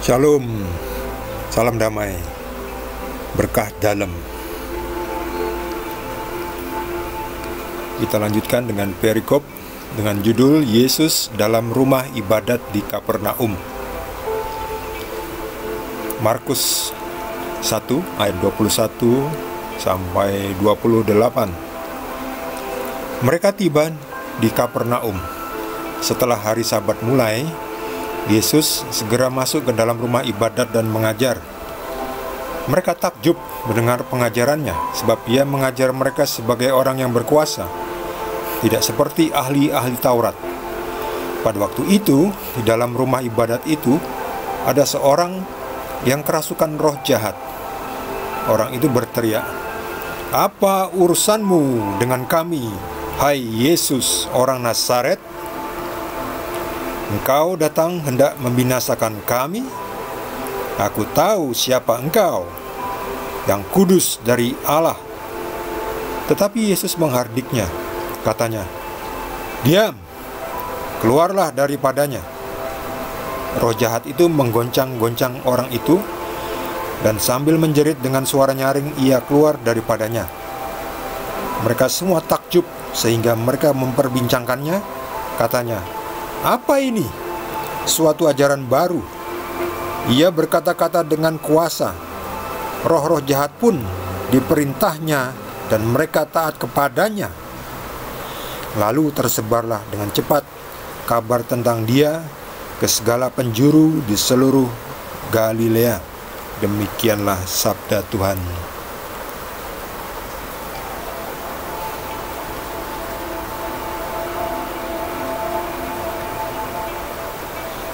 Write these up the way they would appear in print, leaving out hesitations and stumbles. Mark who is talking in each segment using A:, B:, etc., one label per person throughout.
A: Shalom, salam damai, berkah dalam. Kita lanjutkan dengan perikop dengan judul Yesus dalam rumah ibadat di Kapernaum. Markus 1 ayat 21 sampai 28. Mereka tiba di Kapernaum. Setelah hari Sabat mulai, Yesus segera masuk ke dalam rumah ibadat dan mengajar. Mereka takjub mendengar pengajarannya, sebab ia mengajar mereka sebagai orang yang berkuasa, tidak seperti ahli-ahli Taurat. Pada waktu itu, di dalam rumah ibadat itu, ada seorang yang kerasukan roh jahat. Orang itu berteriak, "Apa urusanmu dengan kami, hai Yesus, orang Nazaret? Engkau datang hendak membinasakan kami? Aku tahu siapa engkau, yang kudus dari Allah." Tetapi Yesus menghardiknya, katanya, "Diam, keluarlah daripadanya." Roh jahat itu menggoncang-goncang orang itu, dan sambil menjerit dengan suara nyaring, ia keluar daripadanya. Mereka semua takjub sehingga mereka memperbincangkannya. Katanya, "Apa ini? Suatu ajaran baru. Ia berkata-kata dengan kuasa. Roh-roh jahat pun diperintahnya dan mereka taat kepadanya." Lalu tersebarlah dengan cepat kabar tentang dia ke segala penjuru di seluruh Galilea. Demikianlah sabda Tuhan.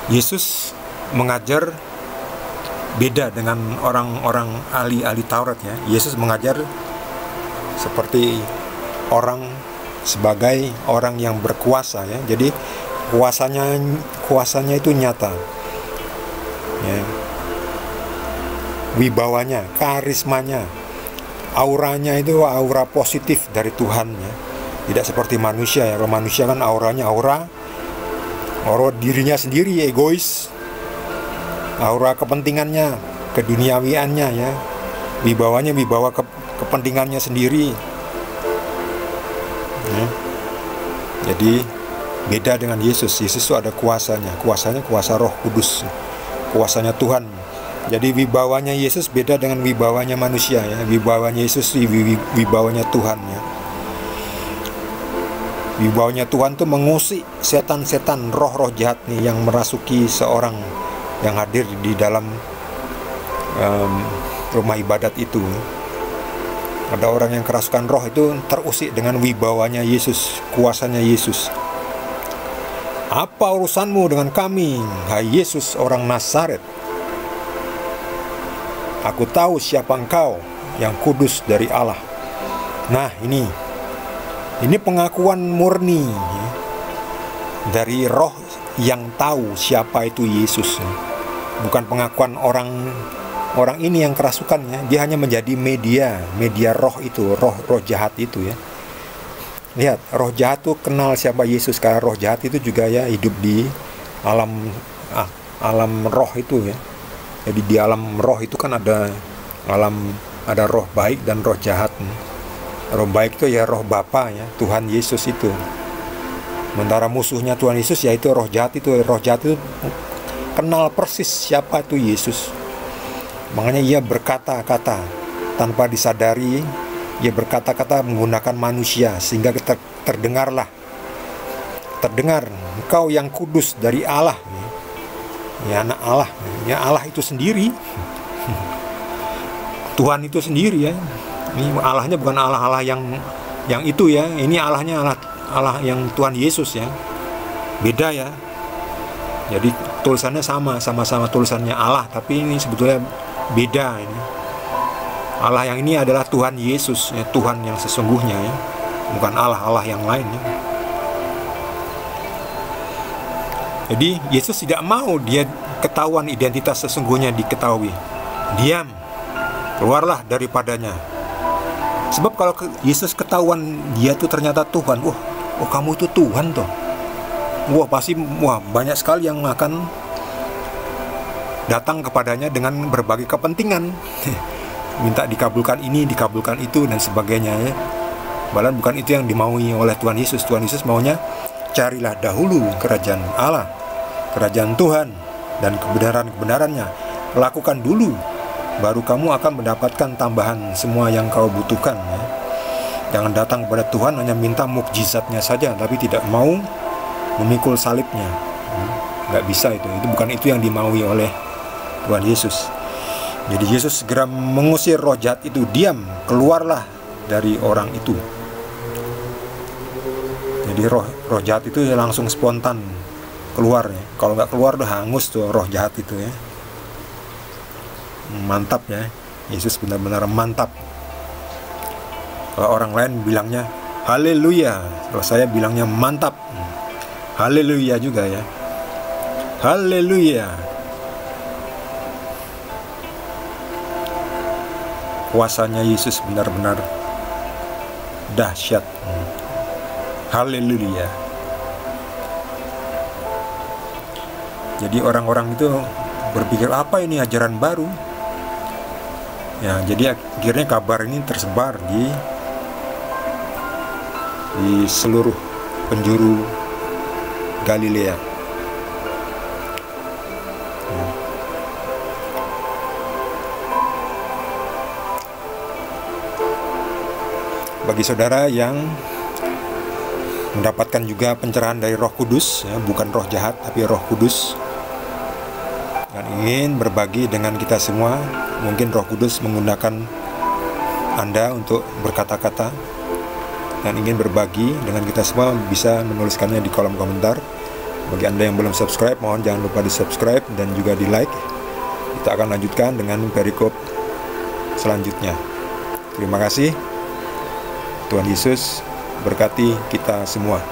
A: Yesus mengajar beda dengan orang-orang ahli-ahli Taurat ya. Yesus mengajar seperti orang, sebagai orang yang berkuasa ya. Jadi kuasanya itu nyata. Ya. Wibawanya, karismanya, auranya itu aura positif dari Tuhan ya. Tidak seperti manusia ya. Kalau manusia kan auranya aura dirinya sendiri, egois, aura kepentingannya, keduniawiannya ya, wibawanya wibawa kepentingannya sendiri ya. Jadi beda dengan Yesus. Yesus itu ada kuasanya kuasa Roh Kudus, kuasanya Tuhan. Jadi wibawanya Yesus beda dengan wibawanya manusia ya. Wibawanya Yesus wibawanya Tuhan ya. Wibawanya Tuhan itu mengusik setan-setan, roh-roh jahat nih yang merasuki seorang yang hadir di dalam rumah ibadat itu. Ada orang yang kerasukan roh itu terusik dengan wibawanya Yesus, kuasanya Yesus. "Apa urusanmu dengan kami, hai Yesus, orang Nazaret? Aku tahu siapa engkau, yang kudus dari Allah." Nah, ini pengakuan murni dari roh yang tahu siapa itu Yesus. Bukan pengakuan orang ini yang kerasukan ya. Dia hanya menjadi media roh itu, roh jahat itu ya. Lihat, roh jahat itu kenal siapa Yesus, karena roh jahat itu juga ya hidup di alam roh itu ya. Jadi di alam roh itu kan ada roh baik dan roh jahat. Roh baik itu ya roh Bapa ya, Tuhan Yesus itu. Sementara musuhnya Tuhan Yesus yaitu roh jahat itu. Roh jahat itu kenal persis siapa itu Yesus. Makanya ia berkata-kata tanpa disadari, ia berkata-kata menggunakan manusia sehingga terdengar, "Engkau yang kudus dari Allah." Ya, anak Allah. Ya, Allah itu sendiri. Tuhan itu sendiri ya. Ini Allahnya bukan Allah yang itu ya. Ini Allahnya Allah yang Tuhan Yesus ya. Beda ya. Jadi tulisannya sama-sama tulisannya Allah, tapi ini sebetulnya beda ini. Allah yang ini adalah Tuhan Yesus ya, Tuhan yang sesungguhnya ya. Bukan Allah yang lain ya. Jadi Yesus tidak mau dia ketahuan identitas sesungguhnya diketahui. "Diam, keluarlah daripadanya." Sebab kalau Yesus ketahuan dia tuh ternyata Tuhan, kamu itu Tuhan toh. Pasti banyak sekali yang akan datang kepadanya dengan berbagai kepentingan. Minta dikabulkan ini, dikabulkan itu, dan sebagainya ya. Bahkan bukan itu yang dimaui oleh Tuhan Yesus. Tuhan Yesus maunya carilah dahulu kerajaan Allah, kerajaan Tuhan, dan kebenaran-kebenarannya. Lakukan dulu, baru kamu akan mendapatkan tambahan semua yang kau butuhkan ya. Jangan datang kepada Tuhan hanya minta mukjizatnya saja, tapi tidak mau memikul salibnya. Nggak bisa itu bukan itu yang dimaui oleh Tuhan Yesus. Jadi Yesus segera mengusir roh jahat itu, diam, keluarlah dari orang itu. Jadi roh jahat itu ya langsung spontan keluar ya. Kalau nggak keluar udah hangus tuh roh jahat itu ya. Mantap ya, Yesus benar-benar mantap. Kalau orang lain bilangnya haleluya, kalau saya bilangnya mantap. Haleluya juga ya. Haleluya. Kuasanya Yesus benar-benar dahsyat. Haleluya. Jadi orang-orang itu berpikir, apa ini ajaran baru? Ya, jadi akhirnya kabar ini tersebar di seluruh penjuru Galilea. Bagi saudara yang mendapatkan juga pencerahan dari Roh Kudus ya, bukan roh jahat tapi Roh Kudus, dan ingin berbagi dengan kita semua, mungkin Roh Kudus menggunakan Anda untuk berkata-kata dan ingin berbagi dengan kita semua, bisa menuliskannya di kolom komentar. Bagi Anda yang belum subscribe, mohon jangan lupa di subscribe dan juga di like. Kita akan lanjutkan dengan perikop selanjutnya. Terima kasih. Tuhan Yesus berkati kita semua.